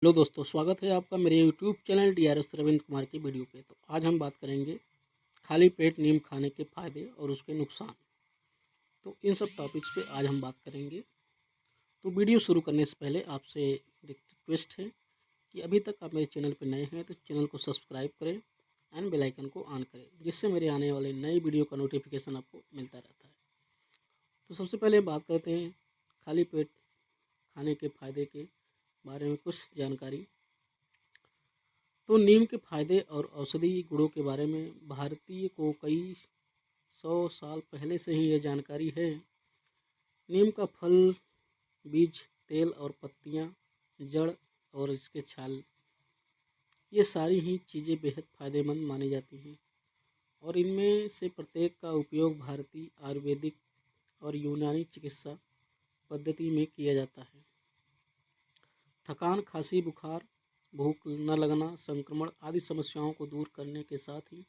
Hello दोस्तों, स्वागत है आपका मेरे YouTube channel DRS Ravindra Kumar की वीडियो पे। तो आज हम बात करेंगे खाली पेट नीम खाने के फ़ायदे और उसके नुकसान। तो इन सब टॉपिक्स पे आज हम बात करेंगे। तो वीडियो शुरू करने से पहले आपसे रिक्वेस्ट है कि अभी तक आप मेरे चैनल पर नए हैं तो चैनल को सब्सक्राइब करें एंड बेल आइकन को ऑन करें, जिससे मेरे आने वाले नए वीडियो का नोटिफिकेशन आपको मिलता रहता है। तो सबसे पहले बात करते हैं खाली पेट खाने के फ़ायदे के बारे में कुछ जानकारी। तो नीम के फायदे और औषधीय गुणों के बारे में भारतीय को कई 100 साल पहले से ही यह जानकारी है। नीम का फल, बीज, तेल और पत्तियां, जड़ और इसके छाल, ये सारी ही चीज़ें बेहद फायदेमंद मानी जाती हैं और इनमें से प्रत्येक का उपयोग भारतीय आयुर्वेदिक और यूनानी चिकित्सा पद्धति में किया जाता है। थकान, खांसी, बुखार, भूख न लगना, संक्रमण आदि समस्याओं को दूर करने के साथ ही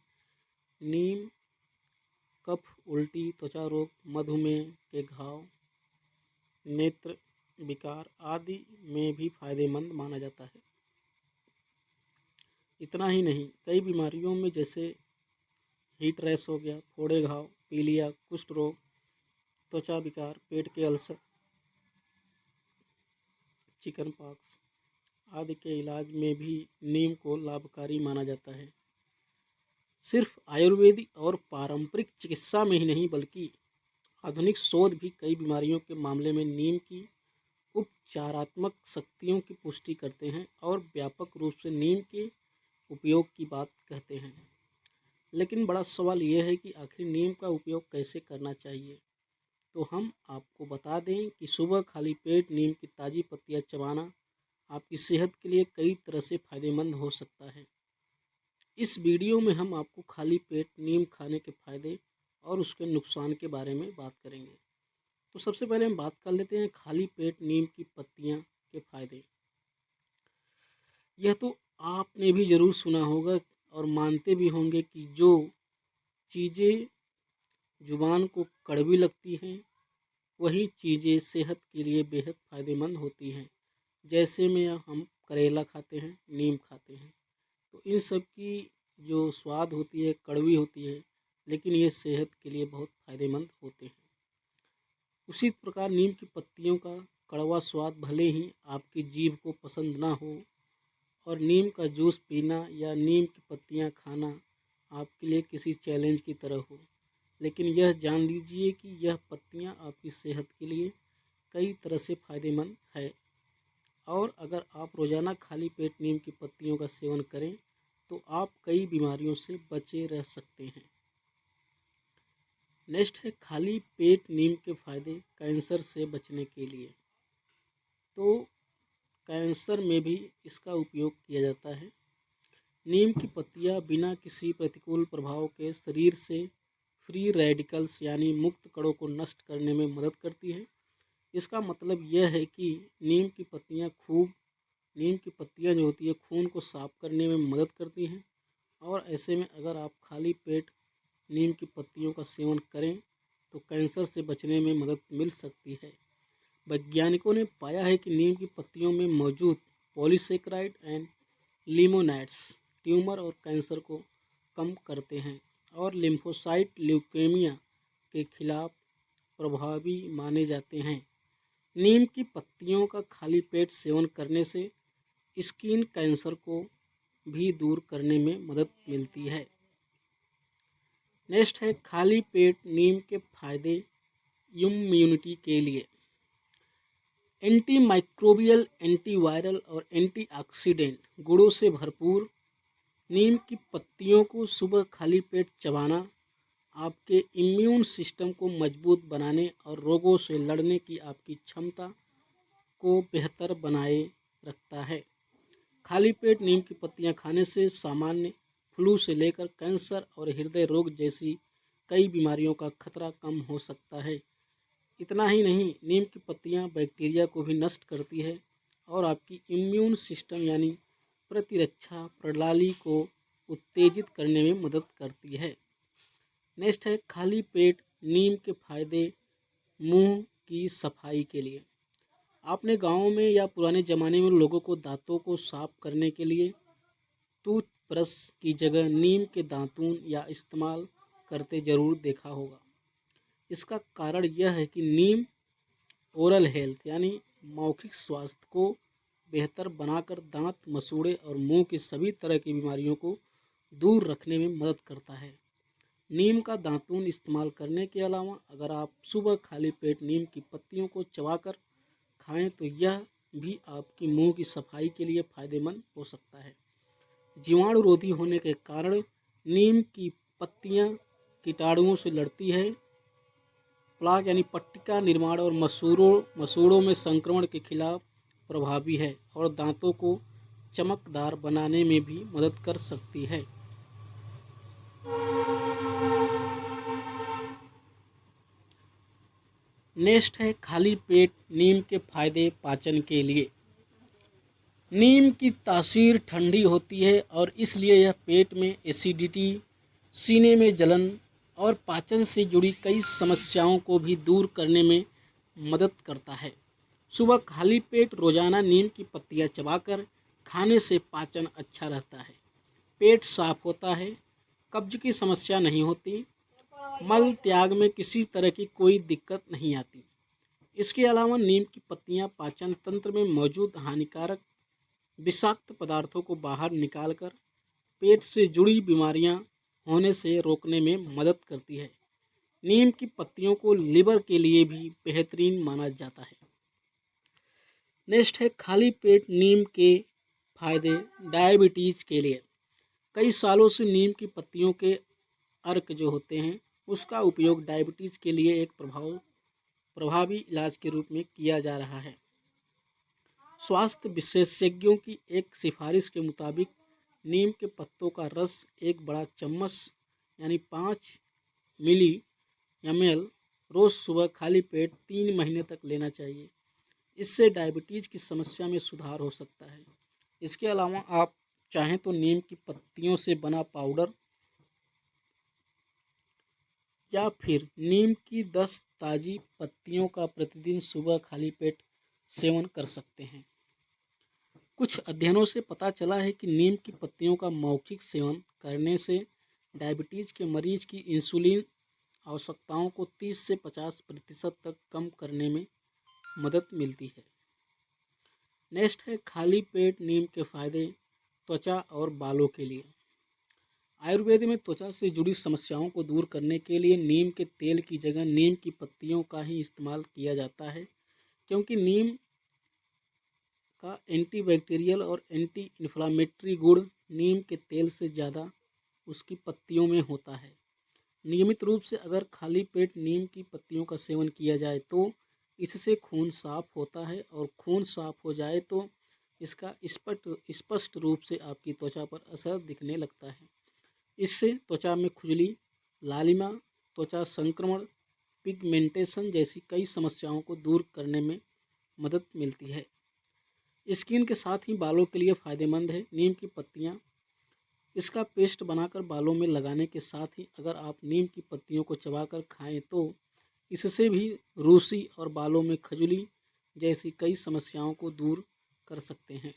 नीम कफ, उल्टी, त्वचा रोग, मधुमेह के घाव, नेत्र विकार आदि में भी फायदेमंद माना जाता है। इतना ही नहीं, कई बीमारियों में जैसे हीट रैश हो गया, फोड़े घाव, पीलिया, कुष्ठ रोग, त्वचा विकार, पेट के अल्सर, चिकन पॉक्स आदि के इलाज में भी नीम को लाभकारी माना जाता है। सिर्फ आयुर्वेदिक और पारंपरिक चिकित्सा में ही नहीं बल्कि आधुनिक शोध भी कई बीमारियों के मामले में नीम की उपचारात्मक शक्तियों की पुष्टि करते हैं और व्यापक रूप से नीम के उपयोग की बात कहते हैं। लेकिन बड़ा सवाल यह है कि आखिर नीम का उपयोग कैसे करना चाहिए। तो हम आपको बता दें कि सुबह खाली पेट नीम की ताज़ी पत्तियां चबाना आपकी सेहत के लिए कई तरह से फायदेमंद हो सकता है। इस वीडियो में हम आपको खाली पेट नीम खाने के फायदे और उसके नुकसान के बारे में बात करेंगे। तो सबसे पहले हम बात कर लेते हैं खाली पेट नीम की पत्तियां के फायदे। यह तो आपने भी ज़रूर सुना होगा और मानते भी होंगे कि जो चीज़ें जुबान को कड़वी लगती हैं वही चीज़ें सेहत के लिए बेहद फ़ायदेमंद होती हैं। जैसे में हम करेला खाते हैं, नीम खाते हैं, तो इन सब की जो स्वाद होती है कड़वी होती है, लेकिन ये सेहत के लिए बहुत फ़ायदेमंद होते हैं। उसी प्रकार नीम की पत्तियों का कड़वा स्वाद भले ही आपकी जीभ को पसंद ना हो और नीम का जूस पीना या नीम की पत्तियां खाना आपके लिए किसी चैलेंज की तरह हो, लेकिन यह जान लीजिए कि यह पत्तियां आपकी सेहत के लिए कई तरह से फ़ायदेमंद है और अगर आप रोज़ाना खाली पेट नीम की पत्तियों का सेवन करें तो आप कई बीमारियों से बचे रह सकते हैं। नेक्स्ट है खाली पेट नीम के फायदे कैंसर से बचने के लिए। तो कैंसर में भी इसका उपयोग किया जाता है। नीम की पत्तियां बिना किसी प्रतिकूल प्रभाव के शरीर से फ्री रेडिकल्स यानी मुक्त कणों को नष्ट करने में मदद करती है। इसका मतलब यह है कि नीम की पत्तियां जो होती है खून को साफ करने में मदद करती हैं और ऐसे में अगर आप खाली पेट नीम की पत्तियों का सेवन करें तो कैंसर से बचने में मदद मिल सकती है। वैज्ञानिकों ने पाया है कि नीम की पत्तियों में मौजूद पॉलीसेकेराइड एंड लिमोनैड्स ट्यूमर और कैंसर को कम करते हैं और लिम्फोसाइट ल्यूकेमिया के खिलाफ प्रभावी माने जाते हैं। नीम की पत्तियों का खाली पेट सेवन करने से स्किन कैंसर को भी दूर करने में मदद मिलती है। नेक्स्ट है खाली पेट नीम के फायदे इम्यूनिटी के लिए। एंटी माइक्रोबियल, एंटीवायरल और एंटीऑक्सीडेंट गुणों से भरपूर नीम की पत्तियों को सुबह खाली पेट चबाना आपके इम्यून सिस्टम को मजबूत बनाने और रोगों से लड़ने की आपकी क्षमता को बेहतर बनाए रखता है। खाली पेट नीम की पत्तियां खाने से सामान्य फ्लू से लेकर कैंसर और हृदय रोग जैसी कई बीमारियों का खतरा कम हो सकता है। इतना ही नहीं, नीम की पत्तियां बैक्टीरिया को भी नष्ट करती है और आपकी इम्यून सिस्टम यानी प्रतिरक्षा प्रणाली को उत्तेजित करने में मदद करती है। नेक्स्ट है खाली पेट नीम के फायदे मुंह की सफाई के लिए। आपने गाँव में या पुराने ज़माने में लोगों को दांतों को साफ करने के लिए टूथब्रश की जगह नीम के दातून या इस्तेमाल करते ज़रूर देखा होगा। इसका कारण यह है कि नीम ओरल हेल्थ यानी मौखिक स्वास्थ्य को बेहतर बनाकर दांत, मसूड़े और मुंह की सभी तरह की बीमारियों को दूर रखने में मदद करता है। नीम का दातून इस्तेमाल करने के अलावा अगर आप सुबह खाली पेट नीम की पत्तियों को चबाकर खाएं तो यह भी आपकी मुंह की सफाई के लिए फायदेमंद हो सकता है। जीवाणुरोधी होने के कारण नीम की पत्तियां कीटाणुओं से लड़ती है। प्लाक यानी पट्टिका निर्माण और मसूड़ों में संक्रमण के खिलाफ प्रभावी है और दांतों को चमकदार बनाने में भी मदद कर सकती है। नेक्स्ट है खाली पेट नीम के फायदे पाचन के लिए। नीम की तासीर ठंडी होती है और इसलिए यह पेट में एसिडिटी, सीने में जलन और पाचन से जुड़ी कई समस्याओं को भी दूर करने में मदद करता है। सुबह खाली पेट रोजाना नीम की पत्तियां चबाकर खाने से पाचन अच्छा रहता है, पेट साफ होता है, कब्ज की समस्या नहीं होती, मल त्याग में किसी तरह की कोई दिक्कत नहीं आती। इसके अलावा नीम की पत्तियां पाचन तंत्र में मौजूद हानिकारक विषाक्त पदार्थों को बाहर निकालकर पेट से जुड़ी बीमारियां होने से रोकने में मदद करती है। नीम की पत्तियों को लिवर के लिए भी बेहतरीन माना जाता है। नेक्स्ट है खाली पेट नीम के फायदे डायबिटीज़ के लिए। कई सालों से नीम की पत्तियों के अर्क जो होते हैं उसका उपयोग डायबिटीज़ के लिए एक प्रभावी इलाज के रूप में किया जा रहा है। स्वास्थ्य विशेषज्ञों की एक सिफारिश के मुताबिक नीम के पत्तों का रस एक बड़ा चम्मच यानी 5 मिली ml रोज़ सुबह खाली पेट 3 महीने तक लेना चाहिए। इससे डायबिटीज़ की समस्या में सुधार हो सकता है। इसके अलावा आप चाहें तो नीम की पत्तियों से बना पाउडर या फिर नीम की 10 ताज़ी पत्तियों का प्रतिदिन सुबह खाली पेट सेवन कर सकते हैं। कुछ अध्ययनों से पता चला है कि नीम की पत्तियों का मौखिक सेवन करने से डायबिटीज़ के मरीज की इंसुलिन आवश्यकताओं को 30 से 50% तक कम करने में मदद मिलती है। नेक्स्ट है खाली पेट नीम के फायदे त्वचा और बालों के लिए। आयुर्वेद में त्वचा से जुड़ी समस्याओं को दूर करने के लिए नीम के तेल की जगह नीम की पत्तियों का ही इस्तेमाल किया जाता है, क्योंकि नीम का एंटीबैक्टीरियल और एंटी इन्फ्लामेटरी गुण नीम के तेल से ज़्यादा उसकी पत्तियों में होता है। नियमित रूप से अगर खाली पेट नीम की पत्तियों का सेवन किया जाए तो इससे खून साफ होता है और खून साफ हो जाए तो इसका स्पष्ट रूप से आपकी त्वचा पर असर दिखने लगता है। इससे त्वचा में खुजली, लालिमा, त्वचा संक्रमण, पिगमेंटेशन जैसी कई समस्याओं को दूर करने में मदद मिलती है। स्किन के साथ ही बालों के लिए फ़ायदेमंद है। नीम की पत्तियाँ इसका पेस्ट बनाकर बालों में लगाने के साथ ही अगर आप नीम की पत्तियों को चबाकर खाएं तो इससे भी रूसी और बालों में खजुली जैसी कई समस्याओं को दूर कर सकते हैं।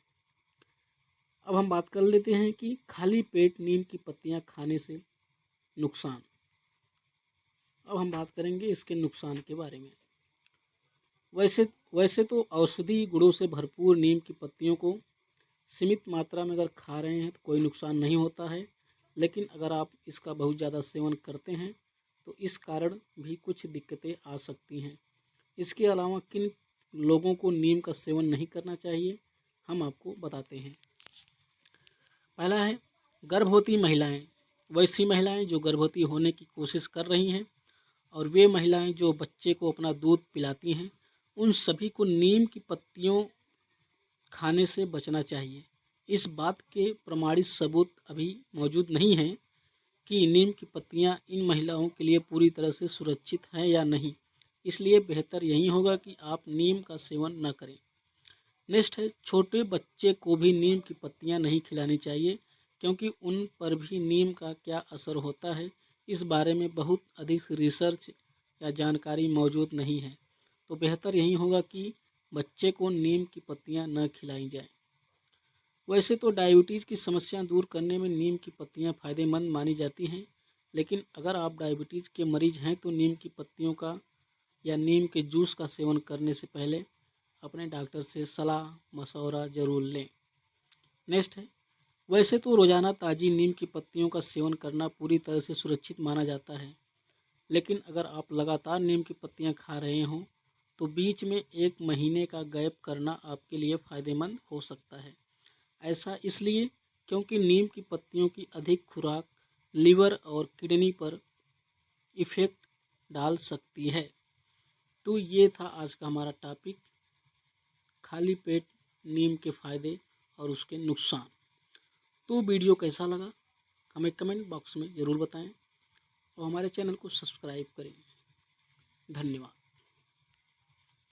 अब हम बात कर लेते हैं कि खाली पेट नीम की पत्तियां खाने से नुकसान। अब हम बात करेंगे इसके नुकसान के बारे में। वैसे तो औषधि गुणों से भरपूर नीम की पत्तियों को सीमित मात्रा में अगर खा रहे हैं तो कोई नुकसान नहीं होता है, लेकिन अगर आप इसका बहुत ज़्यादा सेवन करते हैं तो इस कारण भी कुछ दिक्कतें आ सकती हैं। इसके अलावा किन लोगों को नीम का सेवन नहीं करना चाहिए हम आपको बताते हैं। पहला है गर्भवती महिलाएं। वैसी महिलाएं जो गर्भवती होने की कोशिश कर रही हैं और वे महिलाएं जो बच्चे को अपना दूध पिलाती हैं, उन सभी को नीम की पत्तियों खाने से बचना चाहिए। इस बात के प्रमाणित सबूत अभी मौजूद नहीं हैं कि नीम की पत्तियां इन महिलाओं के लिए पूरी तरह से सुरक्षित हैं या नहीं, इसलिए बेहतर यही होगा कि आप नीम का सेवन न करें। नेक्स्ट है छोटे बच्चे को भी नीम की पत्तियां नहीं खिलानी चाहिए, क्योंकि उन पर भी नीम का क्या असर होता है इस बारे में बहुत अधिक रिसर्च या जानकारी मौजूद नहीं है। तो बेहतर यही होगा कि बच्चे को नीम की पत्तियां न खिलाई जाएं। वैसे तो डायबिटीज़ की समस्या दूर करने में नीम की पत्तियां फ़ायदेमंद मानी जाती हैं, लेकिन अगर आप डायबिटीज़ के मरीज़ हैं तो नीम की पत्तियों का या नीम के जूस का सेवन करने से पहले अपने डॉक्टर से सलाह मशवरा ज़रूर लें। नेक्स्ट है, वैसे तो रोज़ाना ताज़ी नीम की पत्तियों का सेवन करना पूरी तरह से सुरक्षित माना जाता है, लेकिन अगर आप लगातार नीम की पत्तियां खा रहे हों तो बीच में 1 महीने का गैप करना आपके लिए फ़ायदेमंद हो सकता है। ऐसा इसलिए क्योंकि नीम की पत्तियों की अधिक खुराक लिवर और किडनी पर इफ़ेक्ट डाल सकती है। तो ये था आज का हमारा टॉपिक, खाली पेट नीम के फ़ायदे और उसके नुकसान। तो वीडियो कैसा लगा हमें कमेंट बॉक्स में ज़रूर बताएं और हमारे चैनल को सब्सक्राइब करें। धन्यवाद।